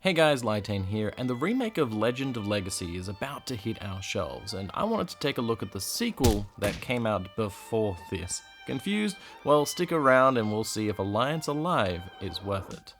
Hey guys, Lytane here, and the remake of Legend of Legacy is about to hit our shelves, and I wanted to take a look at the sequel that came out before this. Confused? Well, stick around and we'll see if Alliance Alive is worth it.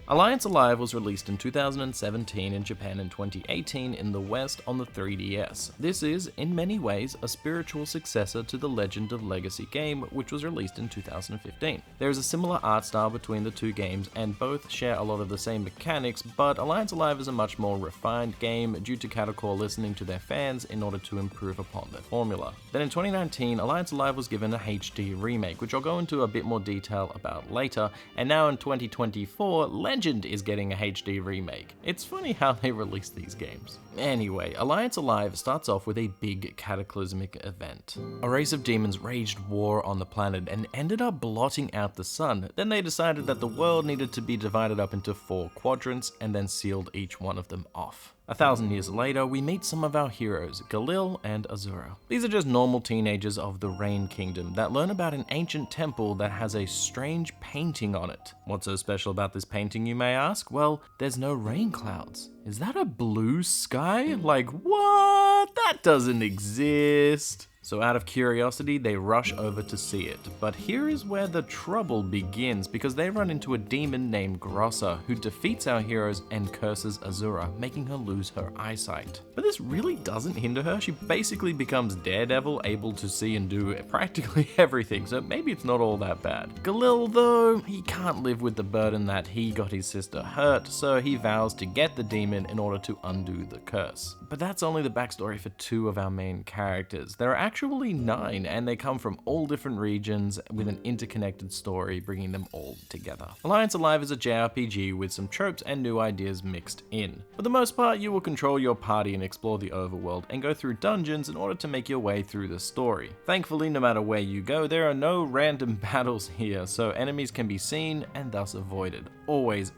Alliance Alive was released in 2017 in Japan and 2018 in the West on the 3DS. This is, in many ways, a spiritual successor to the Legend of Legacy game, which was released in 2015. There is a similar art style between the two games, and both share a lot of the same mechanics, but Alliance Alive is a much more refined game due to Catacor listening to their fans in order to improve upon their formula. Then in 2019, Alliance Alive was given a HD remake, which I'll go into a bit more detail about later, and now in 2024, Legend is getting a HD remake. It's funny how they release these games. Anyway, Alliance Alive starts off with a big cataclysmic event. A race of demons waged war on the planet and ended up blotting out the sun. Then they decided that the world needed to be divided up into 4 quadrants and then sealed each one of them off. 1,000 years later, we meet some of our heroes, Galil and Azura. These are just normal teenagers of the Rain Kingdom that learn about an ancient temple that has a strange painting on it. What's so special about this painting, you may ask? Well, there's no rain clouds. Is that a blue sky? Like, what? That doesn't exist. So out of curiosity, they rush over to see it. But here is where the trouble begins, because they run into a demon named Grossa, who defeats our heroes and curses Azura, making her lose her eyesight. But this really doesn't hinder her. She basically becomes Daredevil, able to see and do practically everything, so maybe it's not all that bad. Galil, though, he can't live with the burden that he got his sister hurt, so he vows to get the demon in order to undo the curse. But that's only the backstory for 2 of our main characters. There are actually 9, and they come from all different regions with an interconnected story bringing them all together. Alliance Alive is a jrpg with some tropes and new ideas mixed in. For the most part, you will control your party and explore the overworld and go through dungeons in order to make your way through the story. Thankfully, no matter where you go, there are no random battles here, so enemies can be seen and thus avoided. Always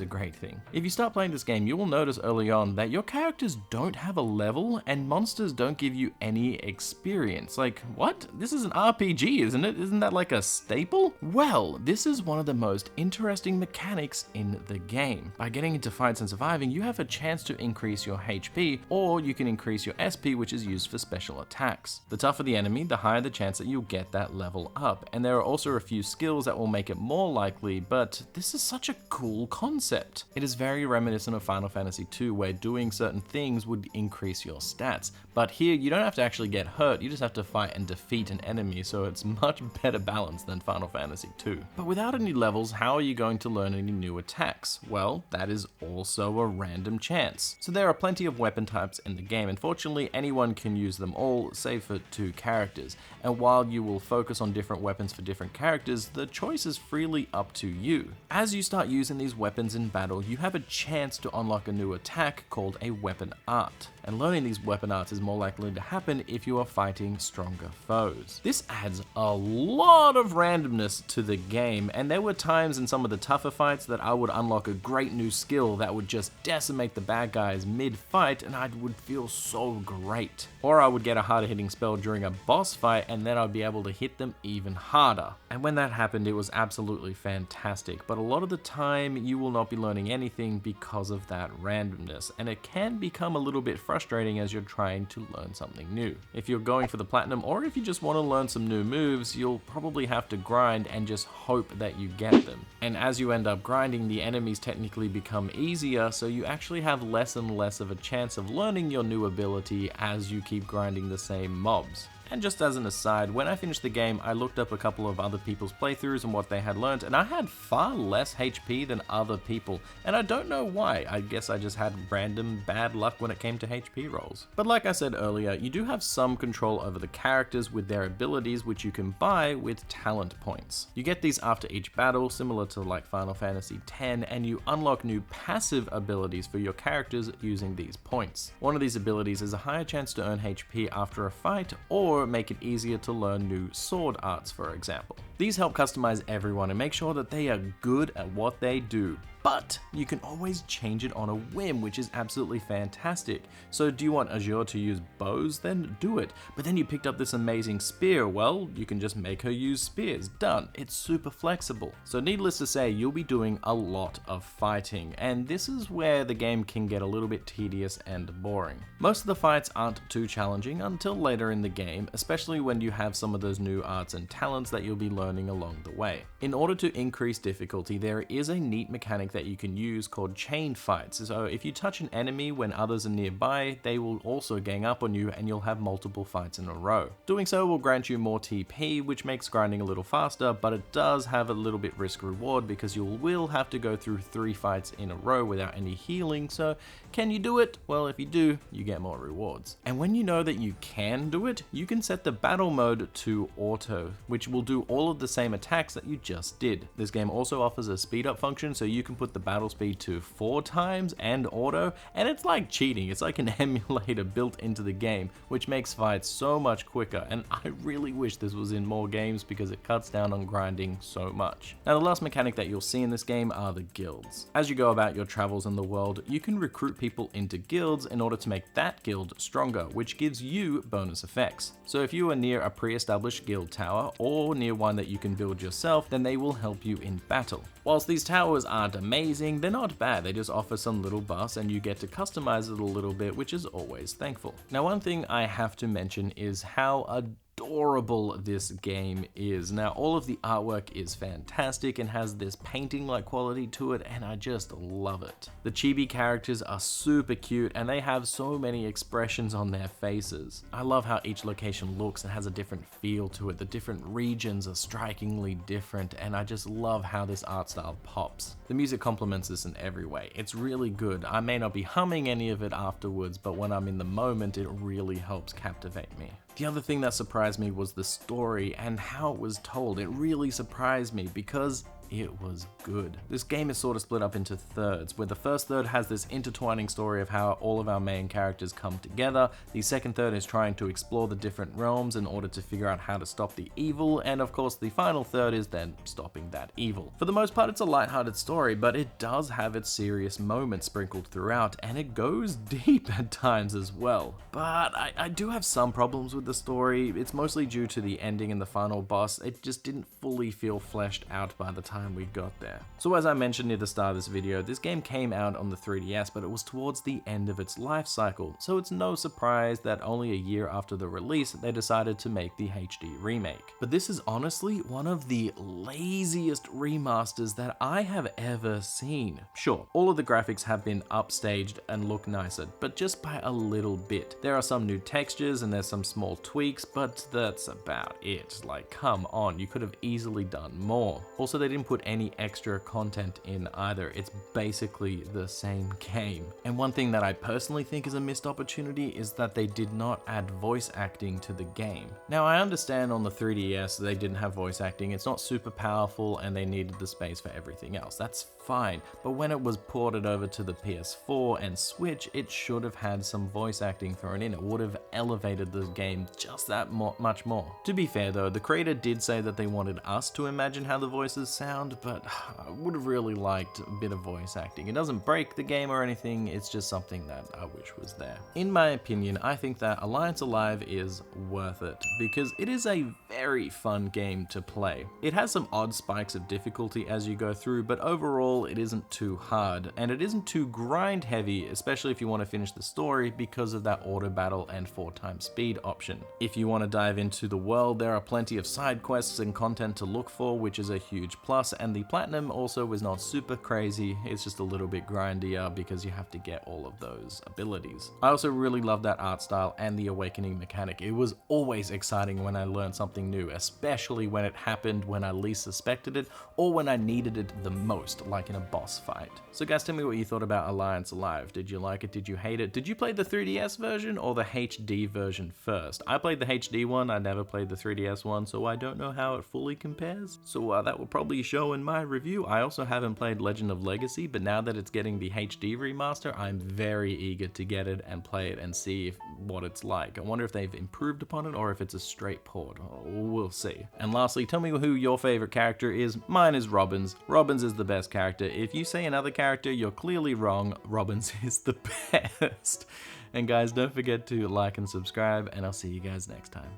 a great thing. If you start playing this game, you will notice early on that your characters don't have a level and monsters don't give you any experience. Like, what? This is an RPG, isn't it? Isn't that like a staple? Well, this is one of the most interesting mechanics in the game. By getting into fights and surviving, you have a chance to increase your HP, or you can increase your SP, which is used for special attacks. The tougher the enemy, the higher the chance that you'll get that level up, and there are also a few skills that will make it more likely, but this is such a cool concept. It is very reminiscent of Final Fantasy II, where doing certain things would increase your stats, but here you don't have to actually get hurt, you just have to fight and defeat an enemy, so it's much better balanced than Final Fantasy II. But without any levels, how are you going to learn any new attacks? Well, that is also a random chance. So there are plenty of weapon types in the game, and fortunately anyone can use them all, save for 2 characters. And while you will focus on different weapons for different characters, the choice is freely up to you. As you start using these weapons in battle, you have a chance to unlock a new attack called a weapon art. And learning these weapon arts is more likely to happen if you are fighting stronger foes. This adds a lot of randomness to the game, and there were times in some of the tougher fights that I would unlock a great new skill that would just decimate the bad guys mid-fight, and I would feel so great. Or I would get a harder hitting spell during a boss fight, and then I'd be able to hit them even harder. And when that happened, it was absolutely fantastic, but a lot of the time you will not be learning anything because of that randomness, and it can become a little bit frustrating as you're trying to learn something new. If you're going for the platinum, or if you just want to learn some new moves, you'll probably have to grind and just hope that you get them. And as you end up grinding, the enemies technically become easier, so you actually have less and less of a chance of learning your new ability as you keep grinding the same mobs. And just as an aside, when I finished the game, I looked up a couple of other people's playthroughs and what they had learned, and I had far less HP than other people, and I don't know why. I guess I just had random bad luck when it came to HP rolls. But like I said earlier, you do have some control over the characters with their abilities, which you can buy with talent points. You get these after each battle, similar to like Final Fantasy X, and you unlock new passive abilities for your characters using these points. One of these abilities is a higher chance to earn HP after a fight, or make it easier to learn new sword arts, for example. These help customize everyone and make sure that they are good at what they do. But you can always change it on a whim, which is absolutely fantastic. So do you want Azure to use bows? Then do it. But then you picked up this amazing spear. Well, you can just make her use spears. Done. It's super flexible. So needless to say, you'll be doing a lot of fighting. And this is where the game can get a little bit tedious and boring. Most of the fights aren't too challenging until later in the game, especially when you have some of those new arts and talents that you'll be learning along the way. In order to increase difficulty, there is a neat mechanic that you can use called chain fights. So if you touch an enemy when others are nearby, they will also gang up on you and you'll have multiple fights in a row. Doing so will grant you more TP, which makes grinding a little faster, but it does have a little bit risk reward because you will have to go through 3 fights in a row without any healing. So can you do it? Well, if you do, you get more rewards. And when you know that you can do it, you can set the battle mode to auto, which will do all of the same attacks that you just did. This game also offers a speed up function, so you can put the battle speed to 4 times and auto, and it's like cheating. It's like an emulator built into the game, which makes fights so much quicker, and I really wish this was in more games because it cuts down on grinding so much. Now, the last mechanic that you'll see in this game are the guilds. As you go about your travels in the world, you can recruit people into guilds in order to make that guild stronger, which gives you bonus effects. So if you are near a pre-established guild tower or near one that you can build yourself, then they will help you in battle. Whilst these towers aren't amazing, they're not bad. They just offer some little buffs and you get to customize it a little bit, which is always thankful. Now, one thing I have to mention is how adorable this game is. Now, all of the artwork is fantastic and has this painting-like quality to it, and I just love it. The chibi characters are super cute and they have so many expressions on their faces. I love how each location looks and has a different feel to it. The different regions are strikingly different, and I just love how this art style pops. The music complements this in every way. It's really good. I may not be humming any of it afterwards, but when I'm in the moment, it really helps captivate me. The other thing that surprised me was the story and how it was told. It really surprised me because it was good. This game is sort of split up into thirds, where the first third has this intertwining story of how all of our main characters come together. The second third is trying to explore the different realms in order to figure out how to stop the evil, and of course the final third is then stopping that evil. For the most part, it's a lighthearted story, but it does have its serious moments sprinkled throughout, and it goes deep at times as well. But I do have some problems with the story. It's mostly due to the ending and the final boss. It just didn't fully feel fleshed out by the time we got there. So as I mentioned near the start of this video, this game came out on the 3DS, but it was towards the end of its life cycle, so it's no surprise that only a year after the release, they decided to make the HD remake. But this is honestly one of the laziest remasters that I have ever seen. Sure, all of the graphics have been upstaged and look nicer, but just by a little bit. There are some new textures and there's some small tweaks, but that's about it. Like, come on, you could have easily done more. Also, they didn't put any extra content in either. It's basically the same game. And one thing that I personally think is a missed opportunity is that they did not add voice acting to the game. Now, I understand on the 3DS they didn't have voice acting. It's not super powerful and they needed the space for everything else. That's fine. But when it was ported over to the PS4 and Switch, it should have had some voice acting thrown in. It would have elevated the game just that much more. To be fair though, the creator did say that they wanted us to imagine how the voices sound, but I would have really liked a bit of voice acting. It doesn't break the game or anything, it's just something that I wish was there. In my opinion, I think that Alliance Alive is worth it because it is a very fun game to play. It has some odd spikes of difficulty as you go through, but overall it isn't too hard, and it isn't too grind heavy, especially if you want to finish the story because of that auto battle and 4x speed option. If you want to dive into the world, there are plenty of side quests and content to look for, which is a huge plus, and the platinum also is not super crazy. It's just a little bit grindier because you have to get all of those abilities. I also really love that art style and the awakening mechanic. It was always exciting when I learned something new, especially when it happened when I least suspected it or when I needed it the most, like like in a boss fight. So guys, tell me what you thought about Alliance Alive. Did you like it? Did you hate it? Did you play the 3DS version or the HD version first? I played the HD one, I never played the 3DS one, so I don't know how it fully compares. So that will probably show in my review. I also haven't played Legend of Legacy, but now that it's getting the HD remaster, I'm very eager to get it and play it and see what it's like. I wonder if they've improved upon it or if it's a straight port. We'll see. And lastly, tell me who your favorite character is. Mine is Robin's. Robin's is the best character. If you say another character, you're clearly wrong. Robin's is the best. And guys, don't forget to like and subscribe, and I'll see you guys next time.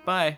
Bye!